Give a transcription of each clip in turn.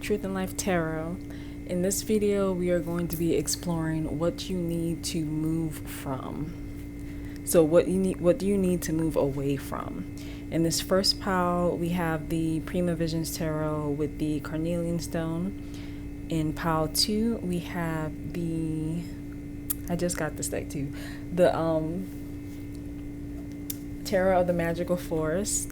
Truth in Life Tarot. In this video, we are going to be exploring what you need to move from. So what do you need to move away from? In this first pile, we have the Prima Visions Tarot with the Carnelian Stone. In pile 2, we have I just got this deck too, the Tarot of the Magical Forest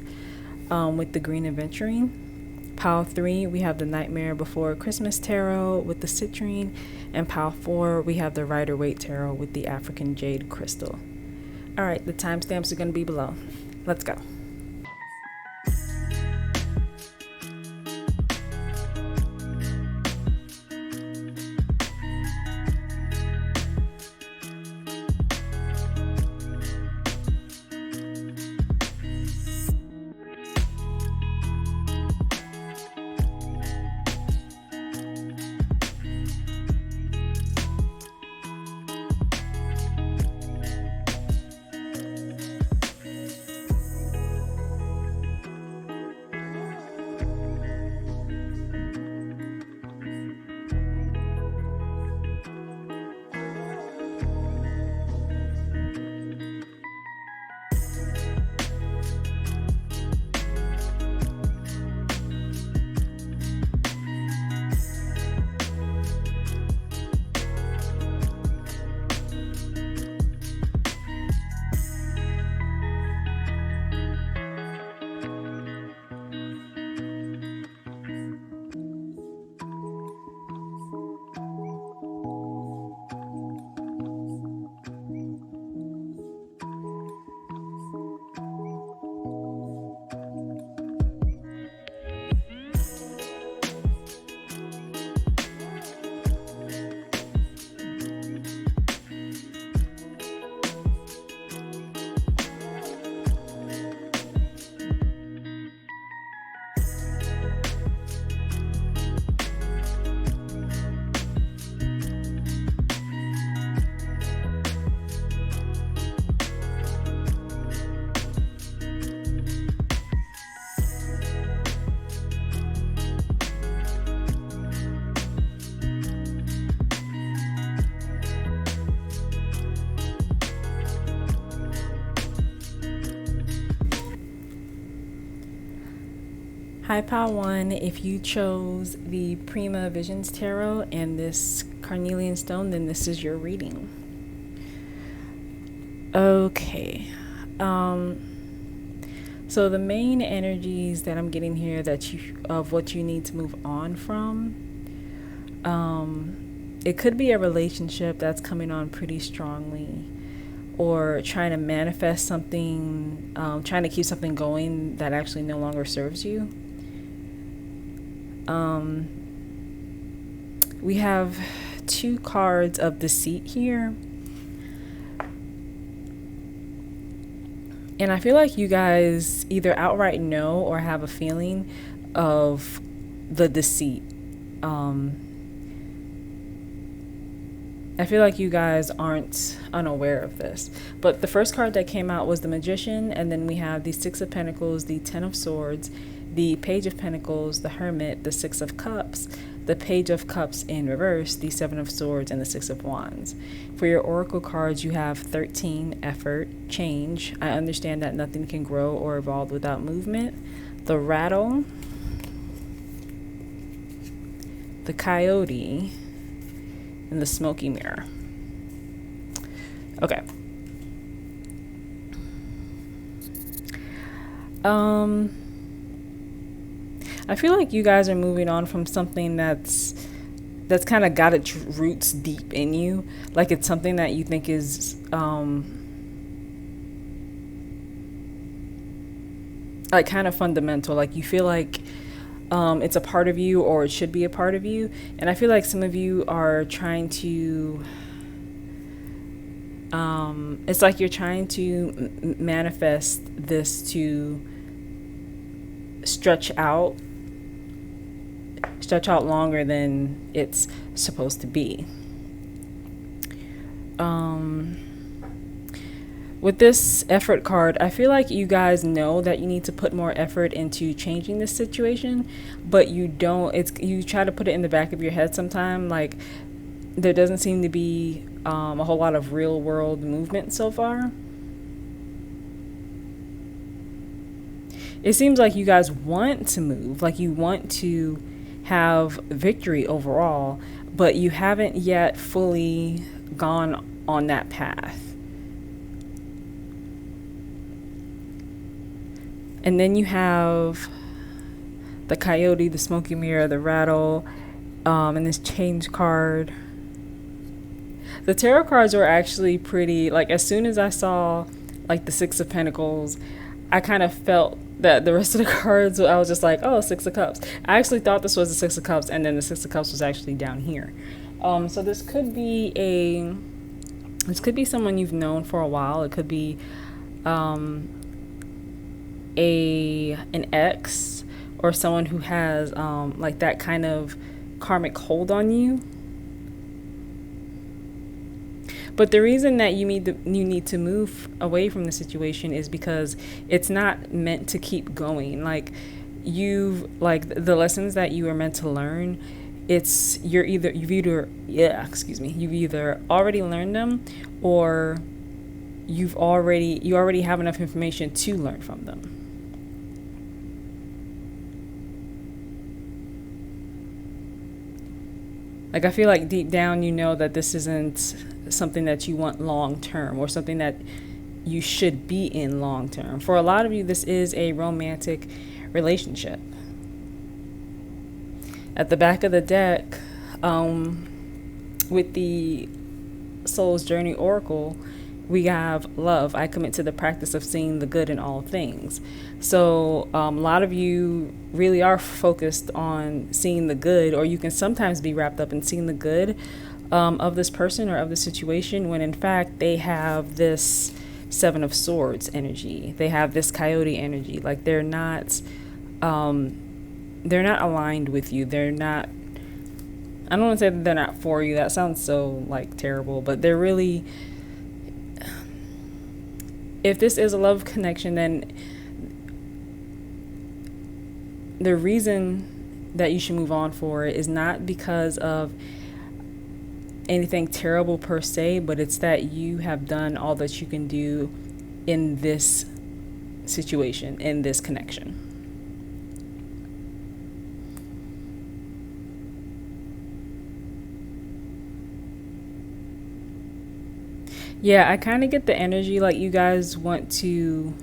with the Green Aventurine. Pile 3, we have the Nightmare Before Christmas Tarot with the Citrine. And pile 4, we have the Rider-Waite Tarot with the African Jade Crystal. Alright, the timestamps are going to be below. Let's go. Hi, Pile 1. If you chose the Prima Visions Tarot and this Carnelian Stone, then this is your reading. Okay. So the main energies that I'm getting here of what you need to move on from, it could be a relationship that's coming on pretty strongly, or trying to manifest something, trying to keep something going that actually no longer serves you. We have 2 cards of deceit here. And I feel like you guys either outright know or have a feeling of the deceit. I feel like you guys aren't unaware of this. But the first card that came out was the Magician, and then we have the 6 of Pentacles, the 10 of Swords, the Page of Pentacles, the Hermit, the 6 of Cups, the Page of Cups in reverse, the 7 of Swords, and the 6 of Wands. For your Oracle cards, you have 13, Effort, Change. I understand that nothing can grow or evolve without movement. The Rattle, the Coyote, and the Smoky Mirror. Okay. I feel like you guys are moving on from something that's kind of got its roots deep in you. Like it's something that you think is like kind of fundamental. Like you feel like it's a part of you, or it should be a part of you. And I feel like some of you are trying to it's like you're trying to manifest this to stretch out longer than it's supposed to be. With this effort card, I feel like you guys know that you need to put more effort into changing this situation, but you don't. You try to put it in the back of your head sometime. Like, there doesn't seem to be a whole lot of real world movement so far. It seems like you guys want to move, like you want to have victory overall, but you haven't yet fully gone on that path. And then you have the coyote, the smoky mirror, the rattle, and this change card. The tarot cards were actually pretty, like, as soon as I saw like the Six of Pentacles, I kind of felt that the rest of the cards, I was just like, oh, Six of Cups. I actually thought this was the Six of Cups, and then the Six of Cups was actually down here. So this could be someone you've known for a while. It could be an ex, or someone who has like that kind of karmic hold on you. But the reason that you need to move away from the situation is because it's not meant to keep going. Like, the lessons that you are meant to learn, you've either already learned them, or you already have enough information to learn from them. Like, I feel like deep down you know that this isn't something that you want long term, or something that you should be in long term. For a lot of you, this is a romantic relationship. At the back of the deck, with the Soul's Journey Oracle, we have love. I commit to the practice of seeing the good in all things. So a lot of you really are focused on seeing the good, or you can sometimes be wrapped up in seeing the good of this person or of the situation, when in fact they have this Seven of Swords energy. They have this coyote energy. Like, they're not aligned with you. They're not, I don't want to say that they're not for you. That sounds so like terrible, but they're really, if this is a love connection, then the reason that you should move on for it is not because of anything terrible per se, but it's that you have done all that you can do in this situation, in this connection. Yeah, I kind of get the energy like you guys want to,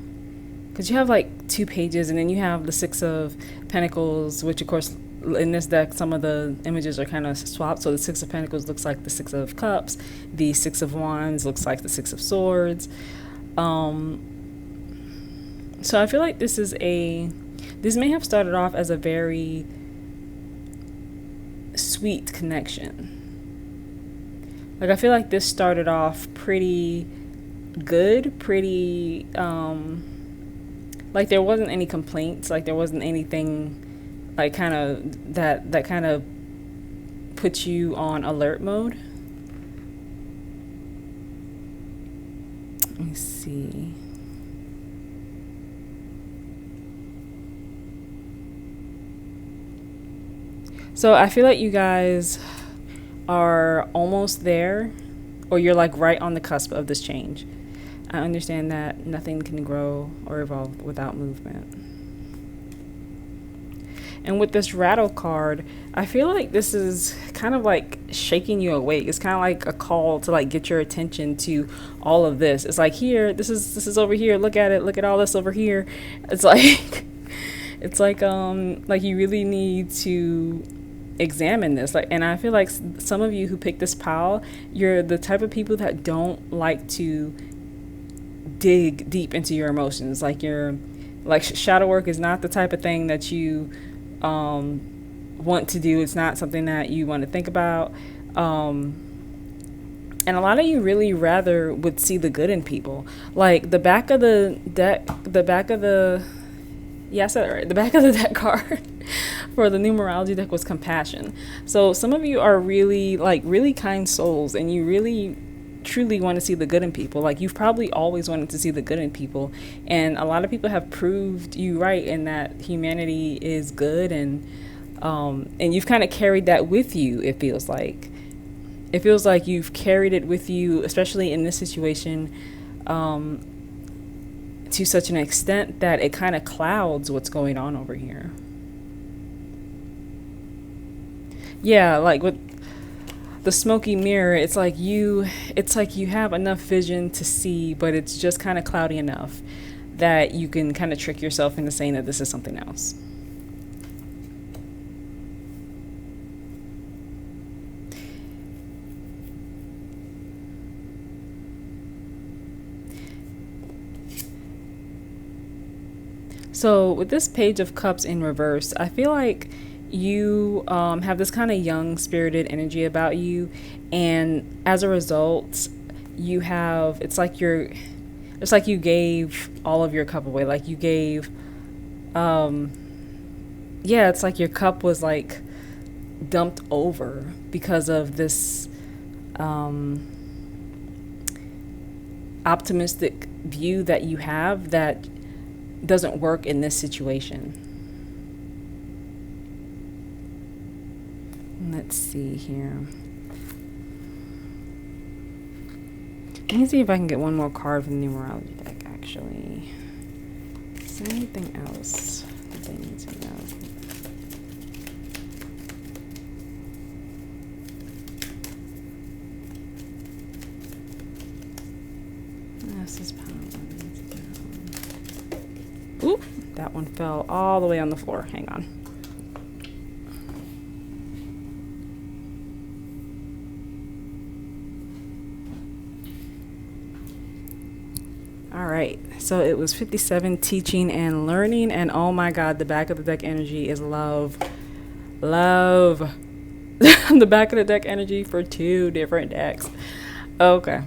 because you have like 2 pages, and then you have the Six of Pentacles, which of course in this deck some of the images are kind of swapped. So the Six of Pentacles looks like the Six of Cups, the Six of Wands looks like the Six of Swords. So I feel like this may have started off as a very sweet connection. Like, I feel like this started off pretty good, pretty like there wasn't any complaints, like there wasn't anything like kind of that kind of puts you on alert mode. Let me see. So I feel like you guys are almost there, or you're like right on the cusp of this change. I understand that nothing can grow or evolve without movement. And with this rattle card, I feel like this is kind of like shaking you awake. It's kind of like a call to like get your attention to all of this. It's like, here, this is over here. Look at it. Look at all this over here. It's like like you really need to examine this. Like, and I feel like some of you who pick this pile, you're the type of people that don't like to dig deep into your emotions. Like, shadow work is not the type of thing that you want to do. It's not something that you want to think about. And a lot of you really rather would see the good in people. Like, the back of the deck, the back of the deck card for the numerology deck was compassion. So some of you are really kind souls, and you really truly want to see the good in people. Like, you've probably always wanted to see the good in people, and a lot of people have proved you right in that humanity is good, and you've kind of carried that with you. It feels like you've carried it with you, especially in this situation, to such an extent that it kind of clouds what's going on over here. Yeah, like with the smoky mirror, it's like you have enough vision to see, but it's just kind of cloudy enough that you can kind of trick yourself into saying that this is something else. So with this Page of Cups in reverse, I feel like you have this kind of young spirited energy about you, and as a result, you have it's like you gave all of your cup away. Like, you gave yeah, it's like your cup was like dumped over because of this optimistic view that you have that doesn't work in this situation. Let's see here. Let me see if I can get one more card from the Numerology deck, actually. Is there anything else that they need to know? This is power. Oop, that one fell all the way on the floor. Hang on. All right, so it was 57, teaching and learning, and oh my God, the back of the deck energy is love. Love. The back of the deck energy for 2 different decks. Okay.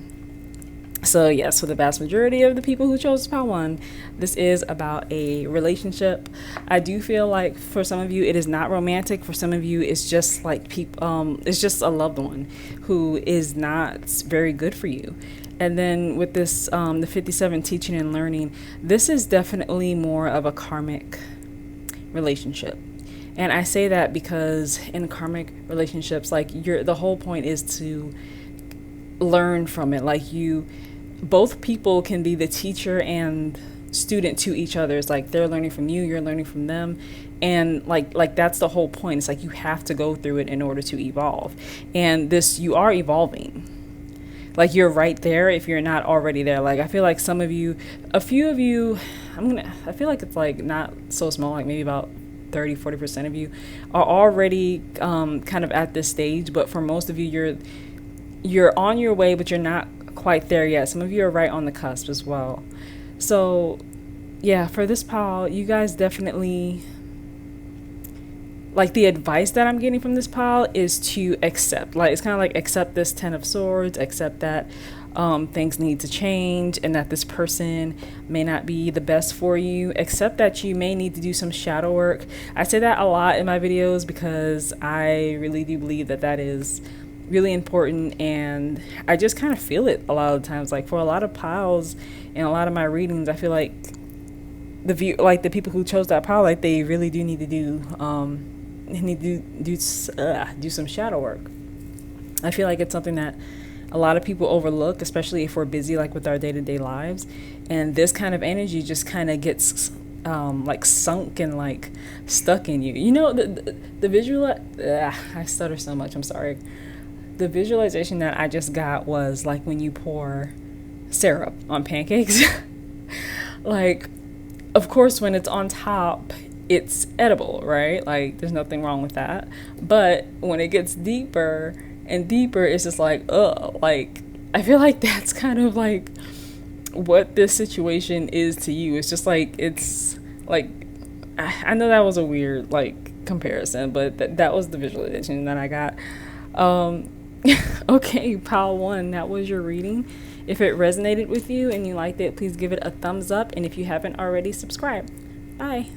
So yes, for the vast majority of the people who chose pile 1, this is about a relationship. I do feel like for some of you it is not romantic. For some of you it's just like it's just a loved one who is not very good for you. And then with this the 57, teaching and learning, this is definitely more of a karmic relationship. And I say that because in karmic relationships, like, the whole point is to learn from it. Like, both people can be the teacher and student to each other. It's like they're learning from you, you're learning from them, and like that's the whole point. It's like you have to go through it in order to evolve, and you are evolving. Like, you're right there if you're not already there. Like, I feel like a few of you, I feel like it's like not so small, like maybe about 30-40% of you are already kind of at this stage, but for most of you, you're on your way, but you're not quite there yet. Some of you are right on the cusp as well. So yeah, for this pile, you guys definitely, like, the advice that I'm getting from this pile is to accept. Like, it's kind of like accept this 10 of Swords, accept that things need to change and that this person may not be the best for you. Accept that you may need to do some shadow work. I say that a lot in my videos because I really do believe that is really important, and I just kind of feel it a lot of the times. Like, for a lot of piles and a lot of my readings, I feel like the people who chose that pile, like, they really do need to do some shadow work. I feel like it's something that a lot of people overlook, especially if we're busy, like, with our day-to-day lives, and this kind of energy just kind of gets like sunk and like stuck in you. You know, the visual, I stutter so much, I'm sorry. The visualization that I just got was like when you pour syrup on pancakes. Like, of course, when it's on top, it's edible, right? Like, there's nothing wrong with that. But when it gets deeper and deeper, it's just like, ugh. Like, I feel like that's kind of like what this situation is to you. It's just like, it's like, I know that was a weird like comparison, but that was the visualization that I got. Okay, pile 1, that was your reading. If it resonated with you and you liked it, please give it a thumbs up, and if you haven't already, subscribe. Bye.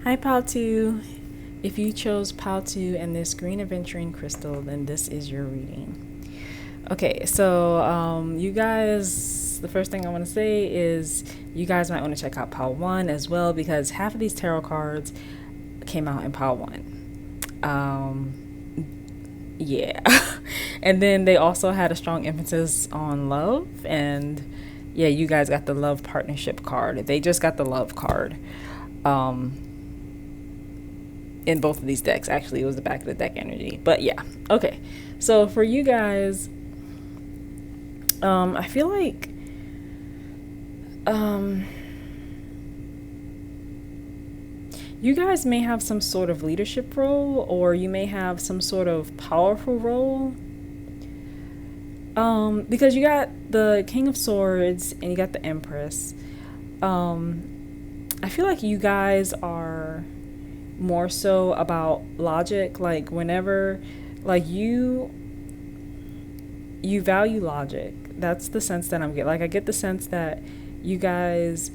Hi, Pal 2. If you chose Pal 2 and this green aventurine crystal, then this is your reading. Okay, so you guys, the first thing I want to say is you guys might want to check out Pal 1 as well, because half of these tarot cards came out in Pal 1. Yeah. And then they also had a strong emphasis on love, and yeah, you guys got the love partnership card. They just got the love card. In both of these decks. Actually, it was the back of the deck energy. But yeah, okay. So for you guys, I feel like you guys may have some sort of leadership role, or you may have some sort of powerful role. Because you got the King of Swords and you got the Empress. I feel like you guys are more so about logic. Like whenever, like you value logic. That's the sense that I'm getting. Like I get the sense that you guys,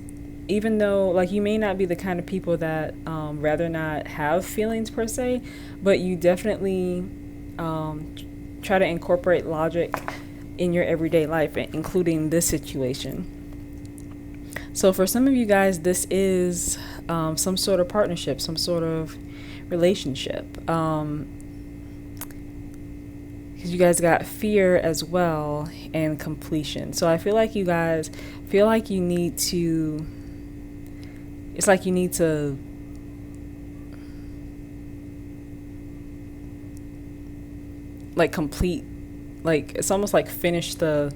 even though like you may not be the kind of people that rather not have feelings per se, but you definitely try to incorporate logic in your everyday life, including this situation. So for some of you guys, this is some sort of partnership, some sort of relationship. Because you guys got fear as well and completion. So I feel like you guys feel like you need to, it's like you need to like complete, like it's almost like finish the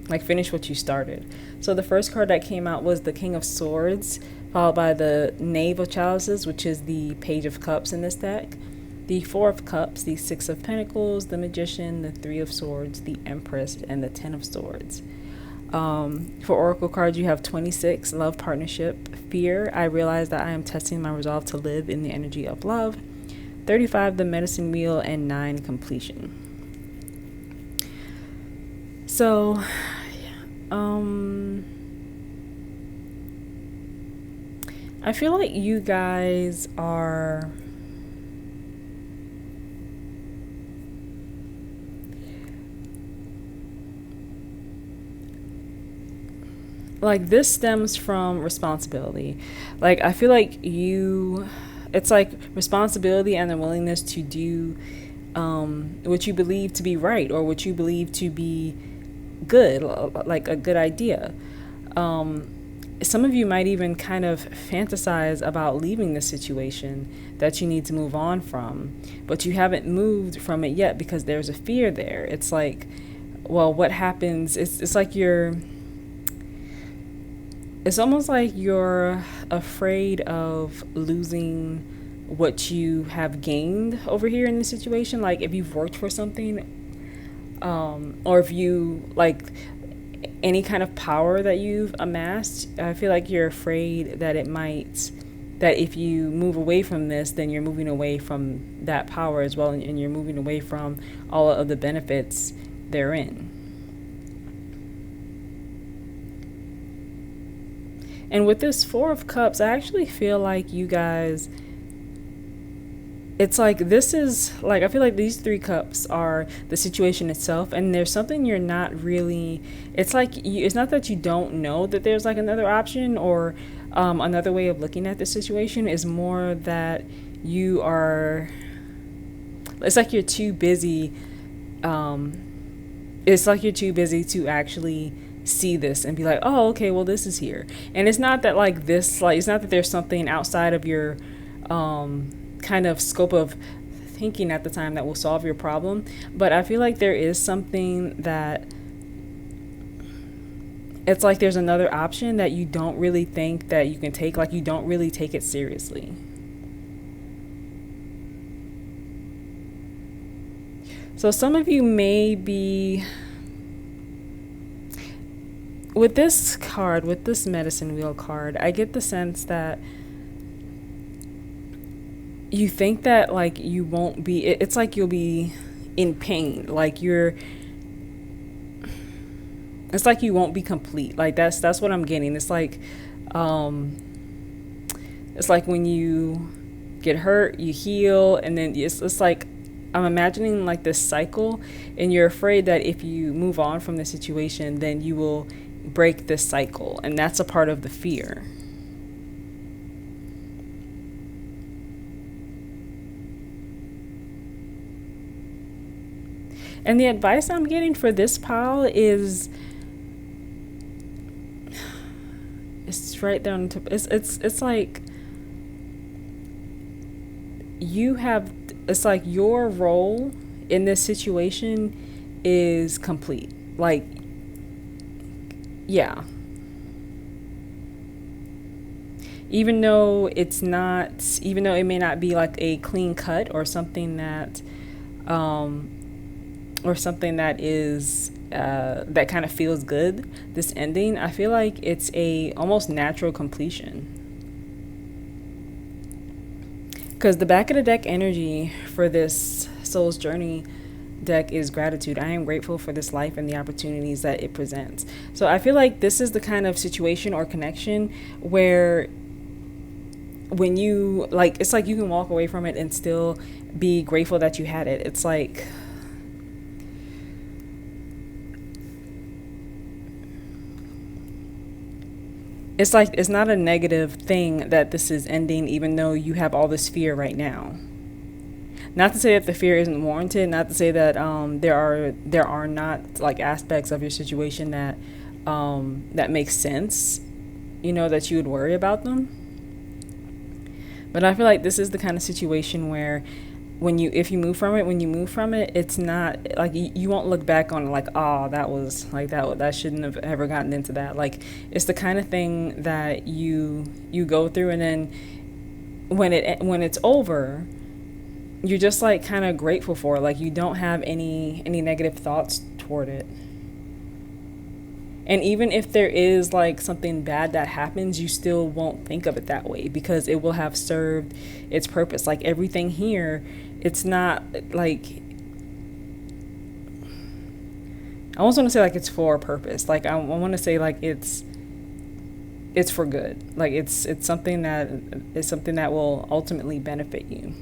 like finish what you started. So the first card that came out was the King of Swords, followed by the Knave of Chalices, which is the Page of Cups in this deck, the Four of Cups, the Six of Pentacles, the Magician, the Three of Swords, the Empress, and the Ten of Swords. For Oracle cards, you have 26, Love Partnership, Fear, I realize that I am testing my resolve to live in the energy of love, 35, the Medicine Wheel, and 9, Completion. So, I feel like you guys are like, this stems from responsibility. Like, I feel like it's like responsibility and the willingness to do what you believe to be right, or what you believe to be good, like a good idea. Some of you might even kind of fantasize about leaving the situation that you need to move on from, but you haven't moved from it yet because there's a fear there. It's like, well, what happens? It's like it's almost like you're afraid of losing what you have gained over here in this situation. Like if you've worked for something, or if you like any kind of power that you've amassed, I feel like you're afraid that that if you move away from this, then you're moving away from that power as well, and you're moving away from all of the benefits therein. And with this Four of Cups, I actually feel like you guys, it's like this is like, I feel like these 3 cups are the situation itself, and there's something you're not really, it's like it's not that you don't know that there's like another option or another way of looking at the situation. Is more that you are, it's like you're too busy, it's like you're too busy to actually see this and be like, oh, okay, well, this is here. And it's not that like this, like it's not that there's something outside of your kind of scope of thinking at the time that will solve your problem, but I feel like there is something that it's like there's another option that you don't really think that you can take, like you don't really take it seriously. So some of you may be, with this card, with this Medicine Wheel card, I get the sense that you think that like you won't be, it's like you'll be in pain, like it's like you won't be complete. Like that's what I'm getting. It's like It's like when you get hurt, you heal, and then it's like I'm imagining like this cycle, and you're afraid that if you move on from the situation, then you will break this cycle, and that's a part of the fear. And the advice I'm getting for this pile is it's right down to it's like you have it's like your role in this situation is complete. Like, yeah. Even though even though it may not be like a clean cut or something that is that kind of feels good, this ending, I feel like it's a almost natural completion. Because the back of the deck energy for this soul's journey deck is gratitude. I am grateful for this life and the opportunities that it presents. So I feel like this is the kind of situation or connection where when you like, it's like you can walk away from it and still be grateful that you had it. It's like it's not a negative thing that this is ending, even though you have all this fear right now. Not to say that the fear isn't warranted, not to say that there are not like aspects of your situation that that makes sense, that you would worry about them. But I feel like this is the kind of situation where if you move from it, it's not like you won't look back on it like, oh, that was like that shouldn't have ever gotten into that. Like, it's the kind of thing that you go through, and then when it's over, you're just like kind of grateful for it. Like, you don't have any negative thoughts toward it. And even if there is like something bad that happens, you still won't think of it that way because it will have served its purpose. Like, everything here, it's not like, I almost want to say like it's for a purpose. Like, I want to say like it's for good. Like, it's something that will ultimately benefit you.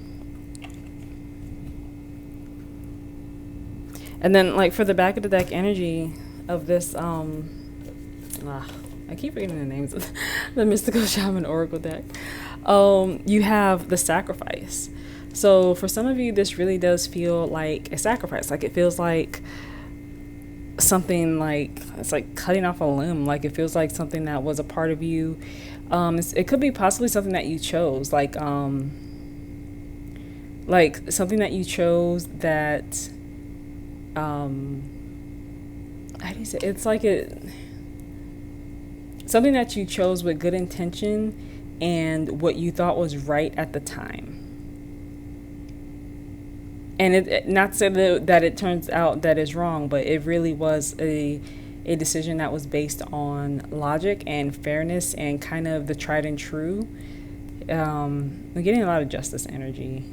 And then like for the back of the deck energy of this I keep forgetting the names of the mystical shaman oracle deck. You have the sacrifice. So for some of you, this really does feel like a sacrifice. Like, it feels like something, like it's like cutting off a limb. Like, it feels like something that was a part of you. It could be possibly something that you chose, like something that you chose that how do you say, it's like something that you chose with good intention and what you thought was right at the time. And it not to say that it turns out that is wrong, but it really was a decision that was based on logic and fairness and kind of the tried and true. I'm getting a lot of justice energy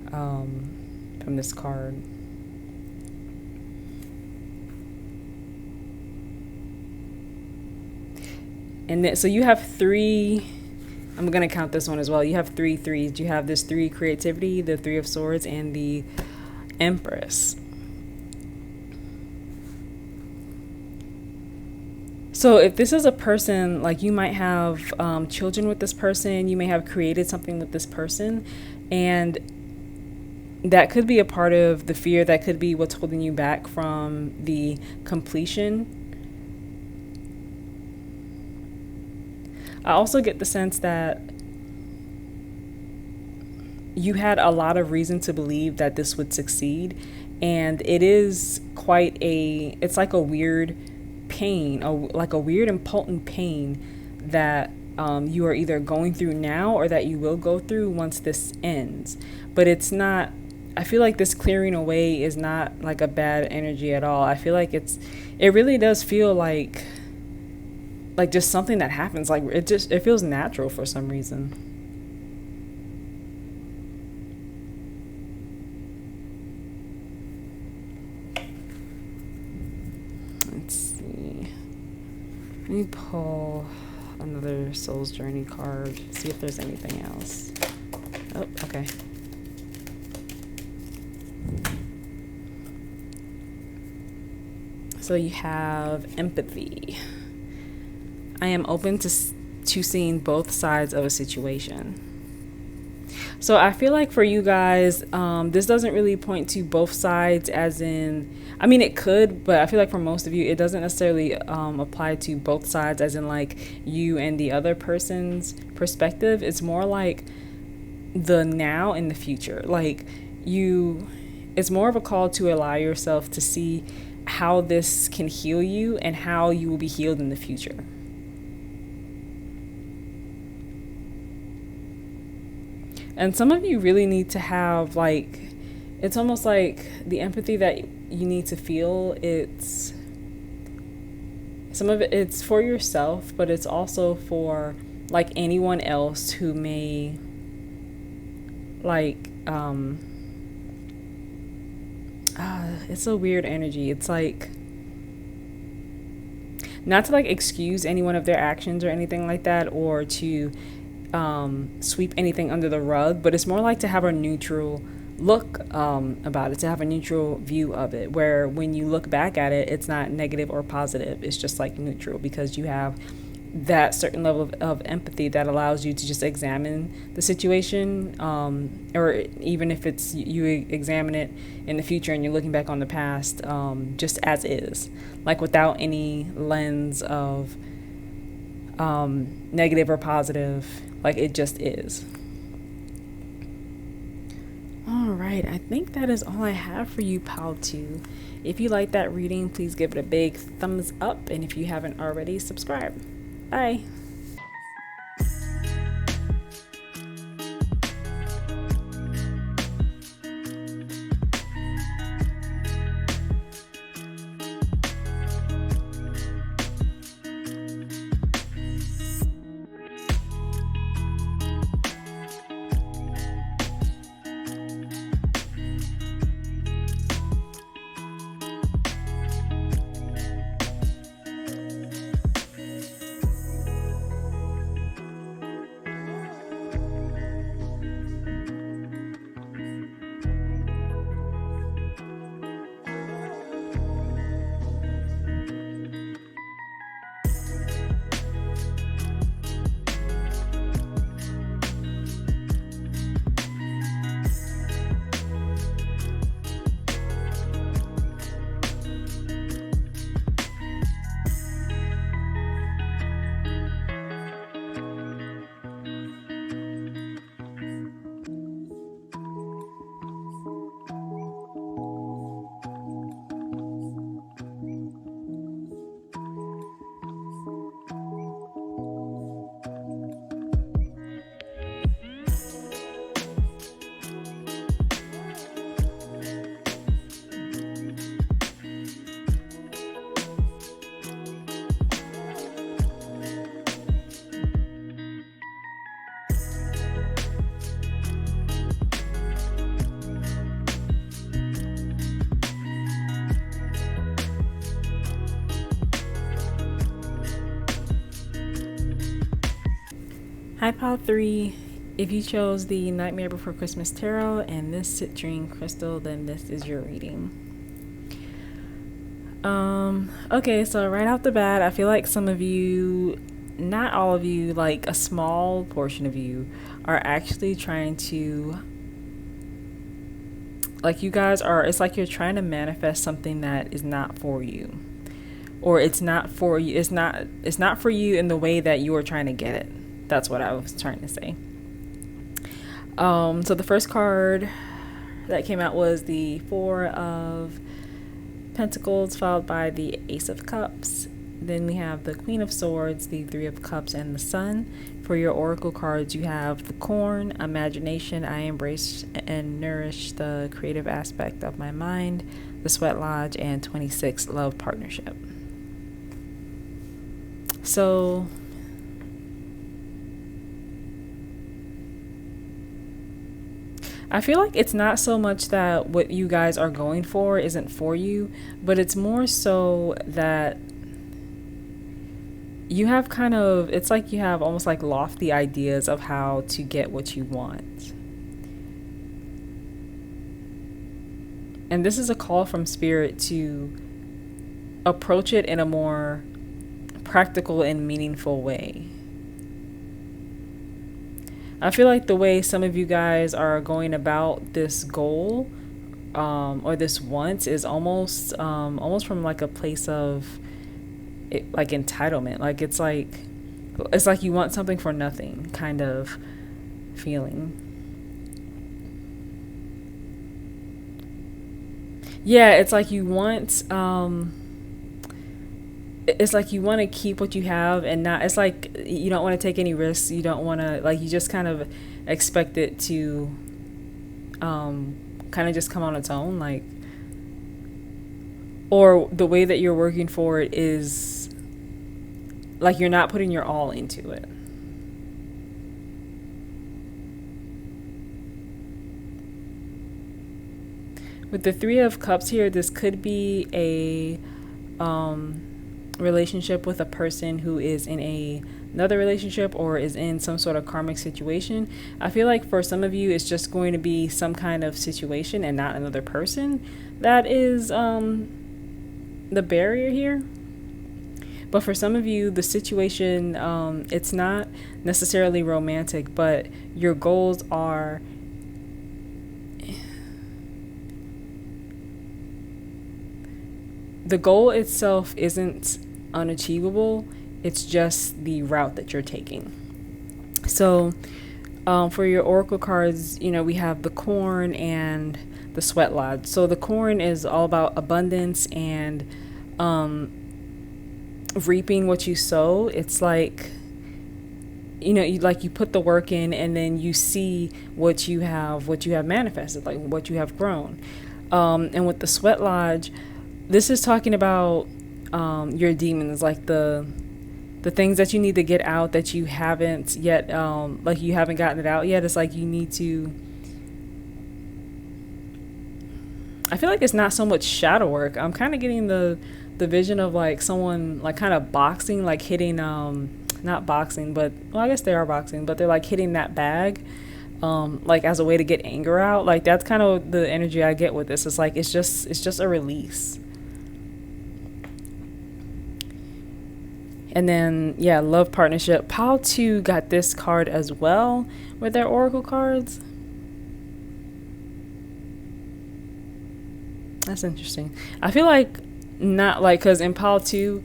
from this card. And then, so you have three, I'm going to count this one as well. You have 3 threes. You have this 3 creativity, the 3 of swords, and the Empress. So if this is a person, like, you might have children with this person, you may have created something with this person, and that could be a part of the fear. That could be what's holding you back from the completion. I also get the sense that you had a lot of reason to believe that this would succeed, and it is it's like a weird pain, like a weird and potent pain that you are either going through now or that you will go through once this ends. But it's not, I feel like this clearing away is not like a bad energy at all. I feel like it really does feel like just something that happens. Like, it feels natural for some reason. Let's see. Let me pull another Soul's Journey card. See if there's anything else. Oh, okay. So you have empathy. I am open to seeing both sides of a situation. So I feel like for you guys, this doesn't really point to both sides as in, I mean, it could, but I feel like for most of you, it doesn't necessarily apply to both sides as in like you and the other person's perspective. It's more like the now and the future. Like it's more of a call to allow yourself to see how this can heal you and how you will be healed in the future. And some of you really need to have like, it's almost like the empathy that you need to feel. Some of it's for yourself, but it's also for like anyone else who may like, it's a weird energy. It's like, not to like excuse anyone of their actions or anything like that, or to sweep anything under the rug, but it's more like to have a neutral look about it, to have a neutral view of it, where when you look back at it, it's not negative or positive. It's just like neutral, because you have that certain level of empathy that allows you to just examine the situation, or even if it's you examine it in the future and you're looking back on the past, just as is, like without any lens of negative or positive, like it just is. All right, I think that is all I have for you, Pal 2. If you like that reading, please give it a big thumbs up, and if you haven't already, subscribe. Bye. Hi, Pile 3. If you chose the Nightmare Before Christmas Tarot and this citrine crystal, then this is your reading. Okay, so right off the bat, I feel like some of you, not all of you, like a small portion of you, are actually trying to, like you guys are, it's like you're trying to manifest something that is not for you. Or it's not for you, it's not for you in the way that you are trying to get it. That's what I was trying to say. So the first card that came out was the Four of Pentacles, followed by the Ace of Cups. Then we have the Queen of Swords, the Three of Cups, and the Sun. For your oracle cards, you have the Corn, Imagination, I embrace and nourish the creative aspect of my mind, the Sweat Lodge, and 26, Love Partnership. So I feel like it's not so much that what you guys are going for isn't for you, but it's more so that you have kind of, it's like you have almost like lofty ideas of how to get what you want. And this is a call from spirit to approach it in a more practical and meaningful way. I feel like the way some of you guys are going about this goal, or this want, is almost from like a place of like entitlement. Like it's like you want something for nothing kind of feeling. Yeah, it's like you want to keep what you have and not, it's like you don't want to take any risks. You don't want to, like, you just kind of expect it to kind of just come on its own, like, or the way that you're working for it is like you're not putting your all into it. With the Three of Cups here, this could be a relationship with a person who is in another relationship or is in some sort of karmic situation. I feel like for some of you, it's just going to be some kind of situation and not another person that is the barrier here. But for some of you, the situation, it's not necessarily romantic, but your goals are, the goal itself isn't unachievable. It's just the route that you're taking. So for your oracle cards, we have the corn and the sweat lodge. So the corn is all about abundance and reaping what you sow. It's like, you put the work in and then you see what you have manifested, like what you have grown. And with the sweat lodge, this is talking about your demons, like the things that you need to get out that you haven't yet, like you haven't gotten it out yet. It's like you need to, I feel like it's not so much shadow work. I'm kind of getting the vision of like someone like kind of boxing, like hitting, not boxing, but, well, I guess they are boxing, but they're like hitting that bag, like as a way to get anger out. Like that's kind of the energy I get with this. It's like, it's just a release. And then, yeah, love partnership. Pile 2 got this card as well with their oracle cards. That's interesting. I feel like not like, because in pile 2,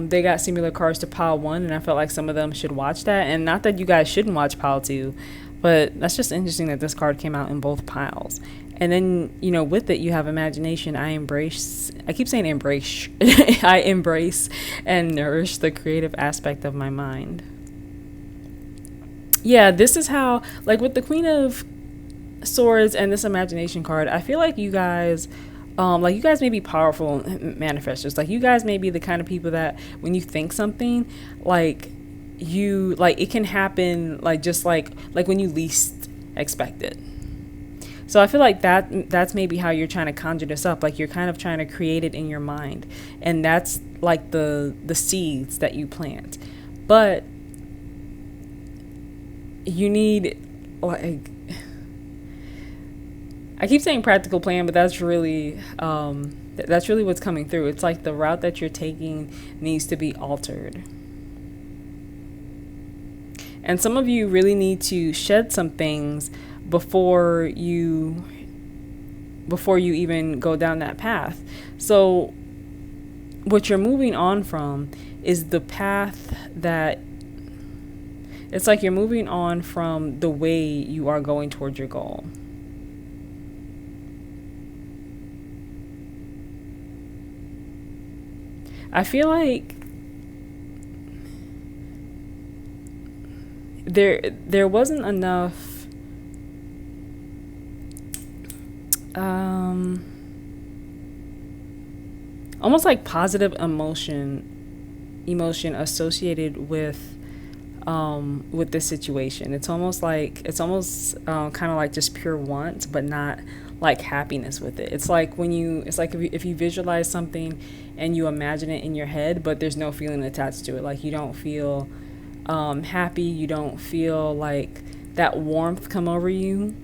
they got similar cards to pile 1, and I felt like some of them should watch that. And not that you guys shouldn't watch pile 2, but that's just interesting that this card came out in both piles. And then, with it, you have imagination. I keep saying embrace. I embrace and nourish the creative aspect of my mind. Yeah, this is how, like with the Queen of Swords and this imagination card, I feel like you guys, you guys may be powerful manifestors. Like you guys may be the kind of people that when you think something, like it can happen, like just like when you least expect it. So I feel like that's maybe how you're trying to conjure this up. Like you're kind of trying to create it in your mind. And that's like the seeds that you plant. But you need, like, I keep saying practical plan, but that's really what's coming through. It's like the route that you're taking needs to be altered. And some of you really need to shed some things before you even go down that path. So what you're moving on from is the path that, it's like you're moving on from the way you are going towards your goal. I feel like there wasn't enough almost like positive emotion associated with this situation. It's almost kind of like just pure want, but not like happiness with it. It's like it's like if you visualize something and you imagine it in your head, but there's no feeling attached to it. Like you don't feel happy, you don't feel like that warmth come over you.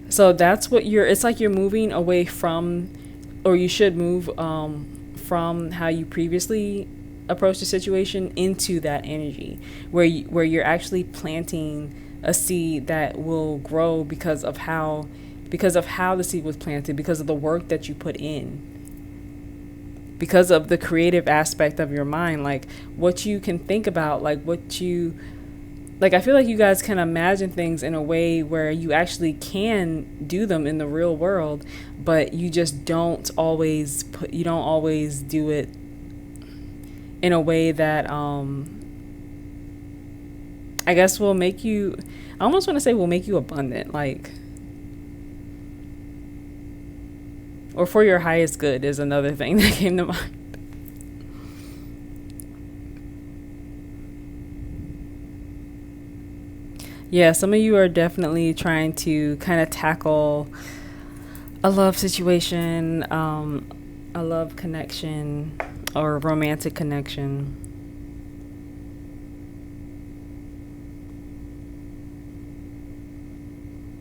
So that's what it's like you're moving away from, or you should move from how you previously approached the situation into that energy where you're actually planting a seed that will grow because of how the seed was planted, because of the work that you put in, because of the creative aspect of your mind, like what you can think about, like what you like. I feel like you guys can imagine things in a way where you actually can do them in the real world, but you just don't always do it in a way that I guess will make you, I almost want to say will make you abundant, like, or for your highest good is another thing that came to mind. Yeah, some of you are definitely trying to kind of tackle a love situation, a love connection, or a romantic connection.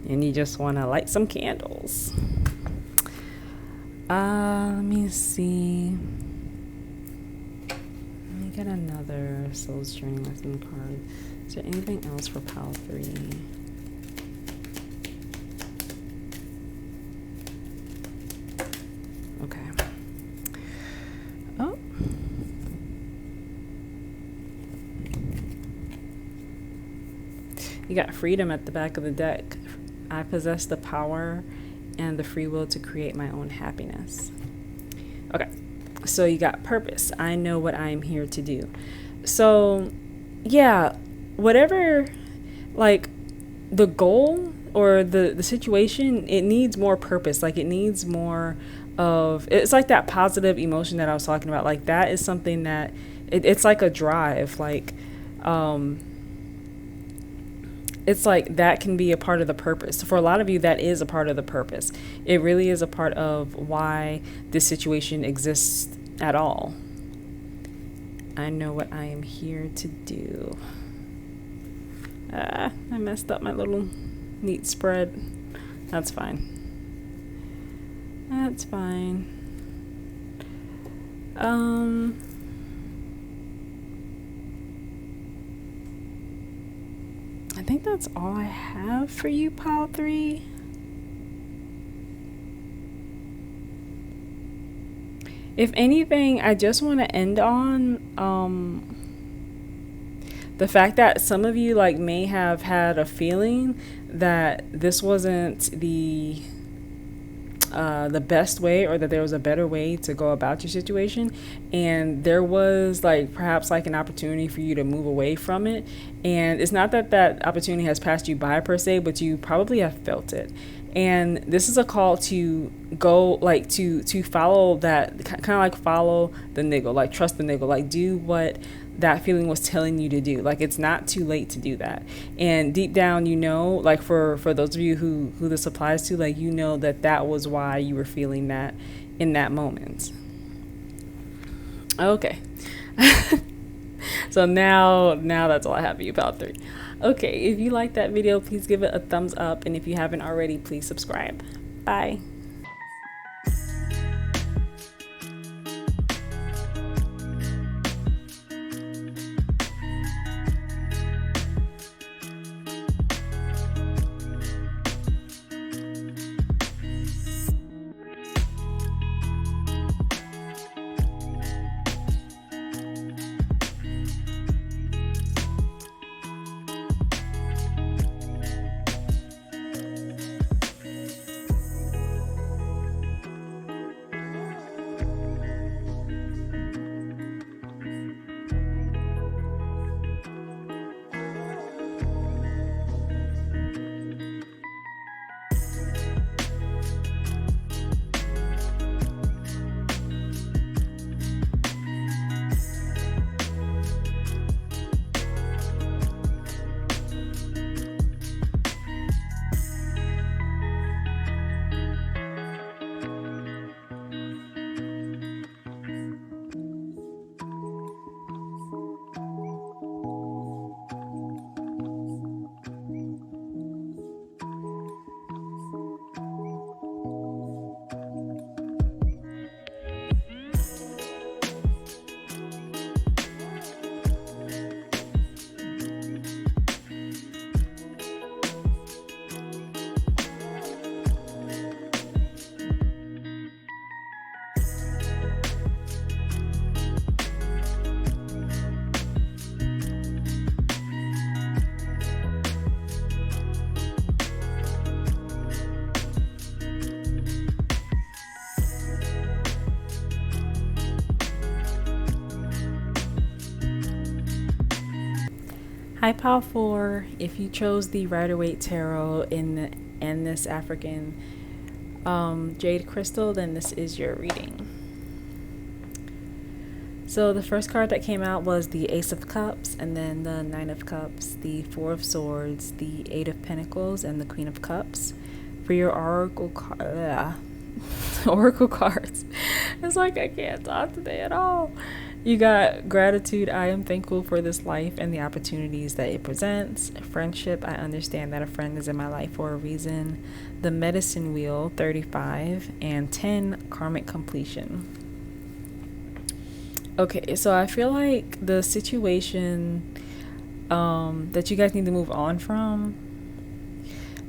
And you just want to light some candles. Let me see. Let me get another Soul's Journey lesson card. Is there anything else for pile 3? Okay. Oh. You got freedom at the back of the deck. I possess the power and the free will to create my own happiness. Okay. So you got purpose. I know what I am here to do. So, yeah, whatever, like, the goal or the situation, it needs more purpose. Like, it needs more of, it's like that positive emotion that I was talking about. Like, that is something that it's like a drive. Like, it's like that can be a part of the purpose. For a lot of you, that is a part of the purpose. It really is a part of why this situation exists at all. I know what I am here to do. I messed up my little neat spread. That's fine. That's fine. I think that's all I have for you, pile 3. If anything, I just want to end on the fact that some of you like may have had a feeling that this wasn't the best way, or that there was a better way to go about your situation, and there was like perhaps like an opportunity for you to move away from it. And it's not that that opportunity has passed you by per se, but you probably have felt it. And this is a call to go, like, to follow that, kind of like follow the niggle, like trust the niggle, like do what that feeling was telling you to do. Like, it's not too late to do that. And deep down, you know, like for those of you who this applies to, like, you know that was why you were feeling that in that moment. Okay. So now that's all I have for you, pile 3. Okay, if you like that video, please give it a thumbs up. And if you haven't already, please subscribe. Bye. Hi, Pile 4. If you chose the Rider-Waite Tarot and this African jade crystal, then this is your reading. So the first card that came out was the Ace of Cups, and then the Nine of Cups, the Four of Swords, the Eight of Pentacles, and the Queen of Cups. For your oracle cards, it's like I can't talk today at all. You got gratitude. I am thankful for this life and the opportunities that it presents. Friendship. I understand that a friend is in my life for a reason. The Medicine Wheel, 35, and 10, Karmic Completion. Okay, so I feel like the situation that you guys need to move on from,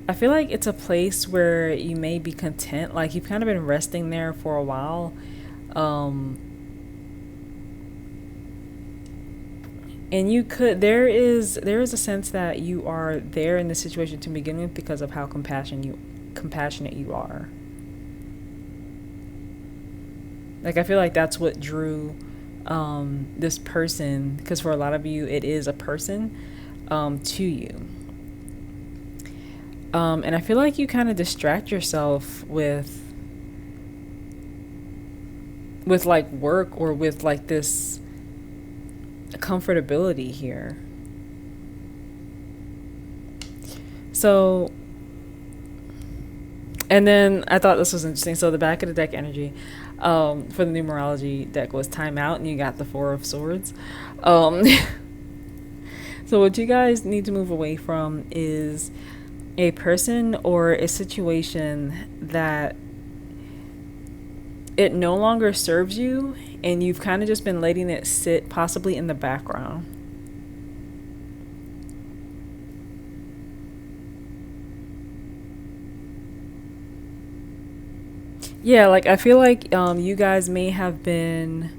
I feel like it's a place where you may be content. Like you've kind of been resting there for a while. And you could, there is a sense that you are there in the situation to begin with because of how compassionate you are. Like I feel like that's what drew this person, because for a lot of you it is a person, to you. And I feel like you kind of distract yourself with like work or with like this comfortability here. So, and then I thought this was interesting. So the back of the deck energy for the numerology deck was time out, and you got the Four of Swords. So what you guys need to move away from is a person or a situation that it no longer serves you, and you've kind of just been letting it sit possibly in the background. Yeah, like I feel like you guys may have been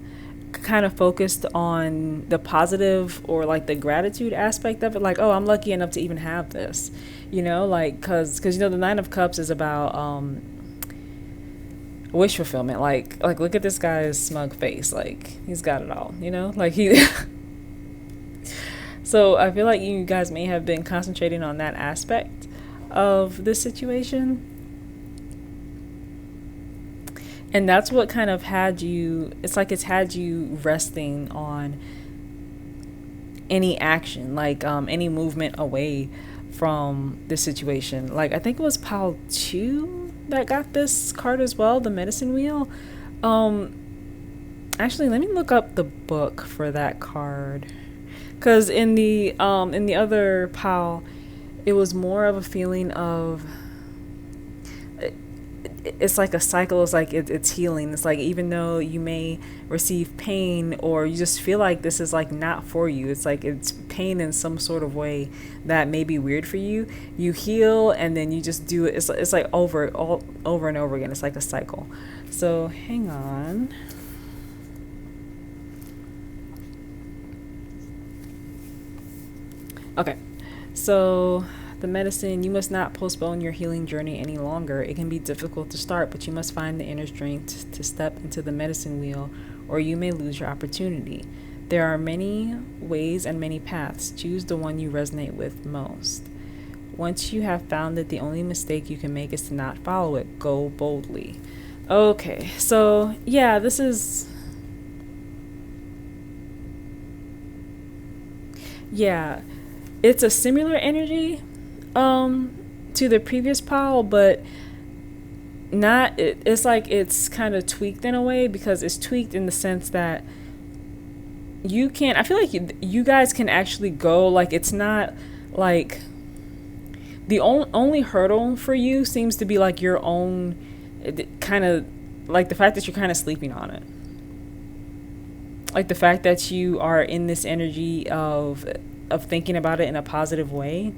kind of focused on the positive or like the gratitude aspect of it, like, oh, I'm lucky enough to even have this, you know, like because you know the Nine of Cups is about wish fulfillment. Like look at this guy's smug face, like he's got it all, you know, like he so I feel like you guys may have been concentrating on that aspect of this situation. And that's what kind of had you, it's like it's had you resting on any action, like any movement away from the situation. Like I think it was pile 2 that got this card as well, the Medicine Wheel. Actually, let me look up the book for that card, because in the other pile, it was more of a feeling of, it's like a cycle. It's like it's healing. It's like even though you may receive pain or you just feel like this is like not for you, it's like it's pain in some sort of way that may be weird for you. You heal and then you just do it. It's like over and over again. It's like a cycle. So hang on. Okay, so the medicine, you must not postpone your healing journey any longer. It can be difficult to start, but you must find the inner strength to step into the medicine wheel, or you may lose your opportunity. There are many ways and many paths. Choose the one you resonate with most. Once you have found it, the only mistake you can make is to not follow it. Go boldly. Okay, so yeah, this is... yeah, it's a similar energy to the previous pile, but not, it's like it's kind of tweaked in a way, because it's tweaked in the sense that you can, I feel like you guys can actually go, like it's not like the only hurdle for you seems to be like your own kind of, like the fact that you're kind of sleeping on it, like the fact that you are in this energy of thinking about it in a positive way,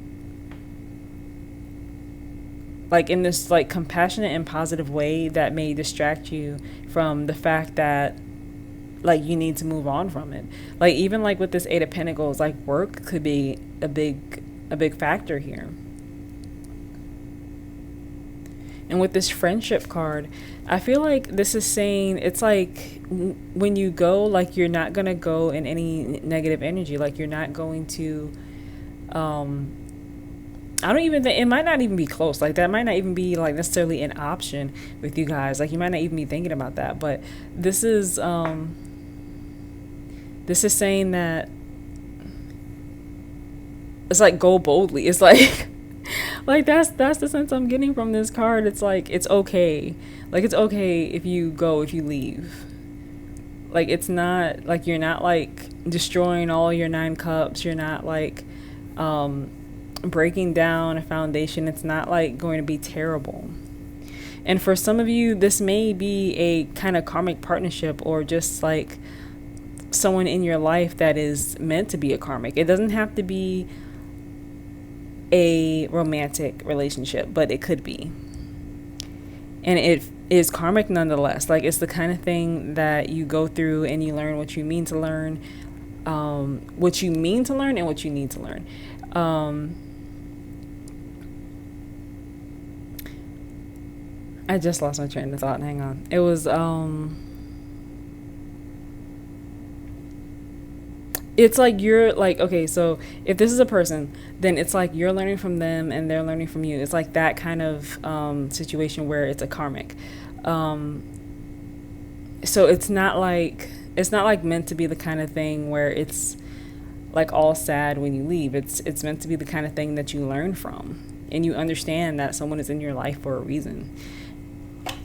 like in this like compassionate and positive way that may distract you from the fact that like you need to move on from it. Like even like with this Eight of Pentacles, like work could be a big factor here. And with this friendship card, I feel like this is saying, it's like when you go, like you're not going to go in any negative energy. Like you're not going to I don't even think, it might not even be close. Like that might not even be like necessarily an option with you guys. Like you might not even be thinking about that. But this is saying that it's like go boldly. It's like like that's the sense I'm getting from this card. It's like it's okay. Like it's okay if you go, if you leave. Like it's not like you're not like destroying all your 9 cups. You're not like breaking down a foundation. It's not like going to be terrible. And for some of you, this may be a kind of karmic partnership, or just like someone in your life that is meant to be a karmic. It doesn't have to be a romantic relationship, but it could be. And it is karmic nonetheless. Like it's the kind of thing that you go through and you learn what you mean to learn, what you mean to learn and what you need to learn. I just lost my train of thought. Hang on. It was it's like you're like, okay, so if this is a person, then it's like you're learning from them and they're learning from you. It's like that kind of situation where it's a karmic. So it's not like meant to be the kind of thing where it's like all sad when you leave. It's meant to be the kind of thing that you learn from, and you understand that someone is in your life for a reason.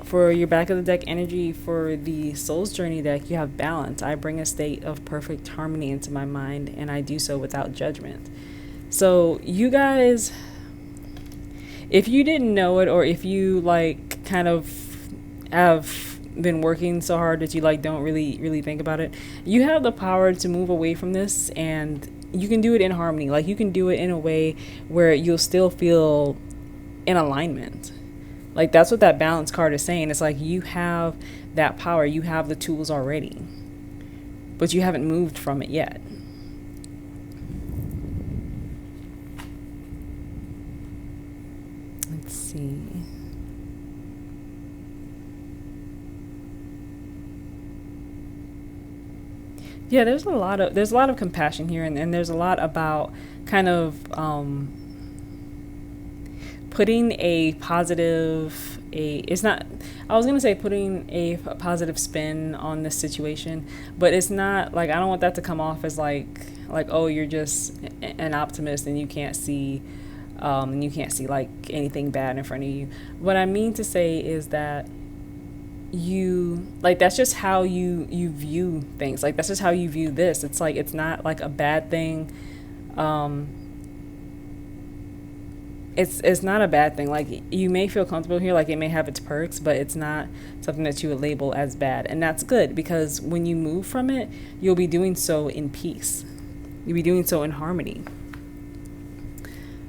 For your back of the deck energy, for the Soul's Journey deck, you have balance. I bring a state of perfect harmony into my mind, and I do so without judgment. So you guys, if you didn't know it, or if you like kind of have been working so hard that you like don't really think about it, you have the power to move away from this, and you can do it in harmony. Like you can do it in a way where you'll still feel in alignment. Like that's what that balance card is saying. It's like you have that power, you have the tools already, but you haven't moved from it yet. Let's see. Yeah, there's a lot of compassion here, and there's a lot about kind of putting a positive, it's not, I was going to say putting a positive spin on this situation, but it's not like, I don't want that to come off as like, oh, you're just an optimist and you can't see like anything bad in front of you. What I mean to say is that you, like, that's just how you view things. Like, that's just how you view this. It's like, it's not like a bad thing. It's not a bad thing. Like you may feel comfortable here, like it may have its perks, but it's not something that you would label as bad. And that's good, because when you move from it, you'll be doing so in peace. You'll be doing so in harmony.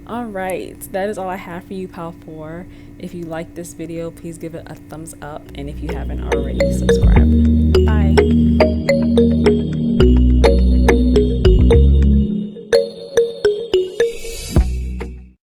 All right, that is all I have for you, Pal 4. If you like this video, please give it a thumbs up. And if you haven't already, subscribe. Bye.